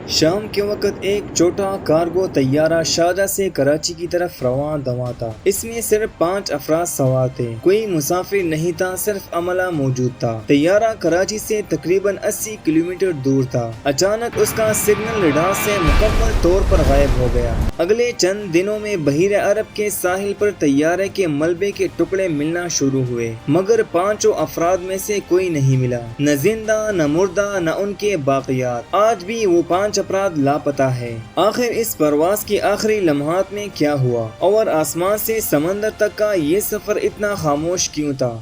شام کے وقت ایک چھوٹا کارگو طیارہ شارجہ سے کراچی کی طرف رواں دواں تھا۔ اس میں صرف 5 افراد سوار تھے، کوئی مسافر نہیں تھا، صرف عملہ موجود تھا۔ طیارہ کراچی سے تقریباً 80 کلومیٹر دور تھا۔ اچانک اس کا سگنل ریڈار سے مکمل طور پر غائب ہو گیا۔ اگلے چند دنوں میں بحیرہ عرب کے ساحل پر طیارے کے ملبے کے ٹکڑے ملنا شروع ہوئے، مگر 5 افراد میں سے کوئی نہیں ملا، نہ زندہ نہ مردہ نہ ان کے باقیات۔ آج بھی وہ 5 افراد لاپتہ ہے۔ آخر اس پرواز کی آخری لمحات میں کیا ہوا، اور آسمان سے سمندر تک کا یہ سفر اتنا خاموش کیوں تھا؟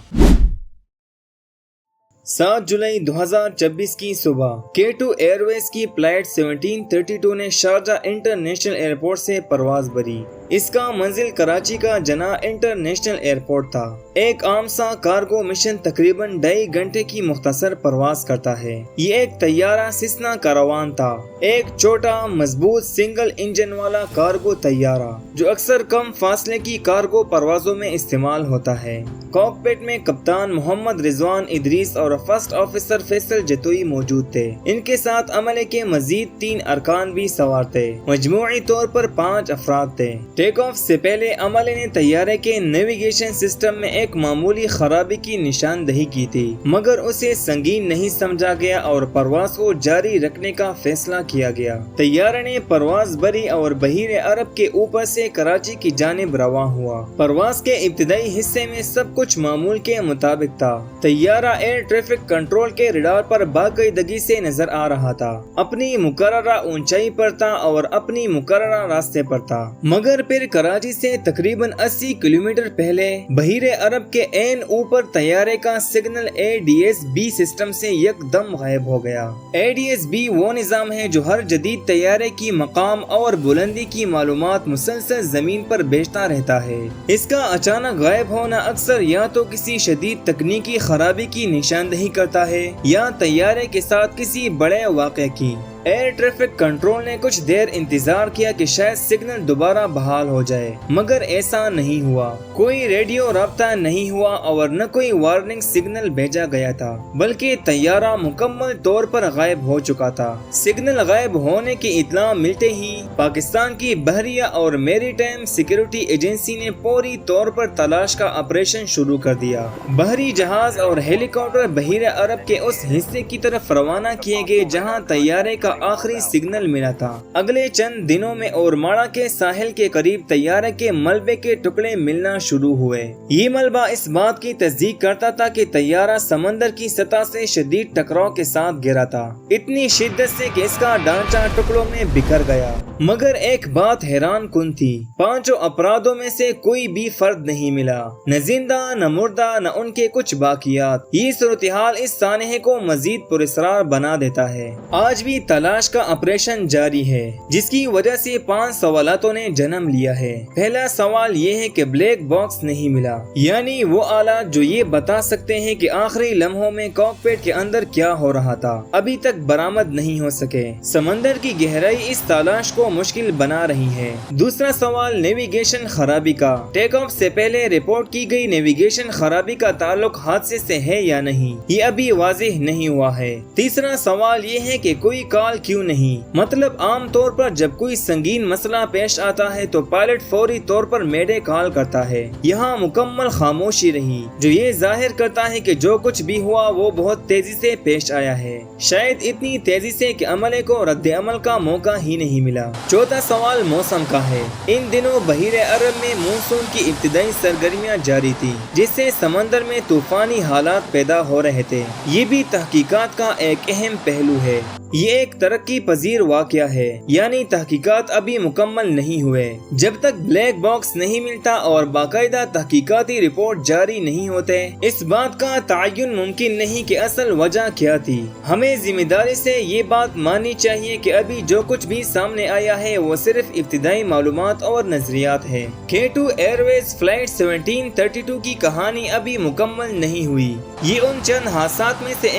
7 جولائی 2024 کی صبح K2 ایئر ویز کی فلائٹ 1732 نے شارجہ انٹرنیشنل ایئرپورٹ سے پرواز بھری۔ اس کا منزل کراچی کا جناح انٹرنیشنل ایئرپورٹ تھا۔ ایک عام سا کارگو مشن تقریباً 2.5 گھنٹے کی مختصر پرواز کرتا ہے۔ یہ ایک طیارہ سیسنا کاروان تھا، ایک چھوٹا مضبوط سنگل انجن والا کارگو طیارہ جو اکثر کم فاصلے کی کارگو پروازوں میں استعمال ہوتا ہے۔ کاکپٹ میں کپتان محمد رضوان ادریس اور فرسٹ آفیسر فیصل جتوئی موجود تھے۔ ان کے ساتھ عملے کے مزید 3 ارکان بھی سوار تھے۔ مجموعی طور پر 5 افراد تھے۔ ٹیک آف سے پہلے عملے نے طیارے کے نیویگیشن سسٹم میں ایک معمولی خرابی کی نشاندہی کی تھی، مگر اسے سنگین نہیں سمجھا گیا اور پرواز کو جاری رکھنے کا فیصلہ کیا گیا۔ طیارے نے پرواز بھری اور بحیرہ عرب کے اوپر سے کراچی کی جانب رواں ہوا۔ پرواز کے ابتدائی حصے میں سب کچھ معمول کے مطابق تھا۔ طیارہ ایئر ٹریفک کنٹرول کے ریڈار پر باقاعدگی سے نظر آ رہا تھا، اپنی مقررہ اونچائی پر تھا اور اپنی مقررہ راستے پر تھا، مگر پھر کراچی سے تقریباً 80 کلومیٹر پہلے بحیرہ عرب کے عین اوپر طیارے کا سگنل ADS-B سسٹم سے یک دم غائب ہو گیا۔ ADS-B وہ نظام ہے جو ہر جدید طیارے کی مقام اور بلندی کی معلومات مسلسل زمین پر بھیجتا رہتا ہے۔ اس کا اچانک غائب ہونا اکثر یا تو کسی شدید تکنیکی خرابی کی نشاندہی کرتا ہے یا طیارے کے ساتھ کسی بڑے واقعے کی۔ ایئر ٹریفک کنٹرول نے کچھ دیر انتظار کیا کہ شاید سگنل دوبارہ بحال ہو جائے، مگر ایسا نہیں ہوا۔ کوئی ریڈیو رابطہ نہیں ہوا اور نہ کوئی وارننگ سگنل بھیجا گیا تھا، بلکہ طیارہ مکمل طور پر غائب ہو چکا تھا۔ سگنل غائب ہونے کی اطلاع ملتے ہی پاکستان کی بحریہ اور میری ٹائم سیکیورٹی ایجنسی نے فوری طور پر تلاش کا آپریشن شروع کر دیا۔ بحری جہاز اور ہیلی کاپٹر بحیرہ عرب کے اس حصے کی طرف روانہ کیے گئے جہاں طیارے کا آخری سگنل ملا تھا۔ اگلے چند دنوں میں اورماڑہ کے ساحل کے قریب طیارے کے ملبے کے ٹکڑے ملنا شروع ہوئے۔ یہ ملبہ اس بات کی تصدیق کرتا تھا کہ طیارہ سمندر کی سطح سے شدید ٹکراؤ کے ساتھ گرا تھا، اتنی شدت سے کہ اس کا ڈھانچہ ٹکڑوں میں بکھر گیا۔ مگر ایک بات حیران کن تھی، 5 افرادوں میں سے کوئی بھی فرد نہیں ملا، نہ زندہ نہ مردہ نہ ان کے کچھ باقیات۔ یہ صورتحال اس سانحے کو مزید پراسرار بنا دیتا ہے۔ آج بھی تلاش کا آپریشن جاری ہے، جس کی وجہ سے 5 سوالاتوں نے جنم لیا ہے۔ پہلا سوال یہ ہے کہ بلیک باکس نہیں ملا، یعنی وہ آلات جو یہ بتا سکتے ہیں کہ آخری لمحوں میں کاکپٹ کے اندر کیا ہو رہا تھا، ابھی تک برآمد نہیں ہو سکے۔ سمندر کی گہرائی اس تلاش کو مشکل بنا رہی ہے۔ دوسرا سوال نیویگیشن خرابی کا۔ ٹیک آف سے پہلے رپورٹ کی گئی نیویگیشن خرابی کا تعلق حادثے سے ہے یا نہیں، یہ ابھی واضح نہیں ہوا ہے۔ تیسرا سوال یہ ہے کہ کوئی کال کیوں نہیں، مطلب عام طور پر جب کوئی سنگین مسئلہ پیش آتا ہے تو پائلٹ فوری طور پر میڈے کال کرتا ہے۔ یہاں مکمل خاموشی رہی، جو یہ ظاہر کرتا ہے کہ جو کچھ بھی ہوا وہ بہت تیزی سے پیش آیا ہے، شاید اتنی تیزی سے کہ عملے کو رد عمل کا موقع ہی نہیں ملا۔ چوتھا سوال موسم کا ہے۔ ان دنوں بحیرہ عرب میں مونسون کی ابتدائی سرگرمیاں جاری تھی، جس سے سمندر میں طوفانی حالات پیدا ہو رہے تھے۔ یہ بھی تحقیقات کا ایک اہم پہلو ہے۔ یہ ایک ترقی پذیر واقعہ ہے، یعنی تحقیقات ابھی مکمل نہیں ہوئے۔ جب تک بلیک باکس نہیں ملتا اور باقاعدہ تحقیقاتی رپورٹ جاری نہیں ہوتے، اس بات کا تعین ممکن نہیں کہ اصل وجہ کیا تھی۔ ہمیں ذمہ داری سے یہ بات ماننی چاہیے کہ ابھی جو کچھ بھی سامنے آیا ہے وہ صرف ابتدائی معلومات اور نظریات ہے۔ K2 ایئر ویز فلائٹ 1732 کی کہانی ابھی مکمل نہیں ہوئی۔ یہ ان چند حادثات میں سے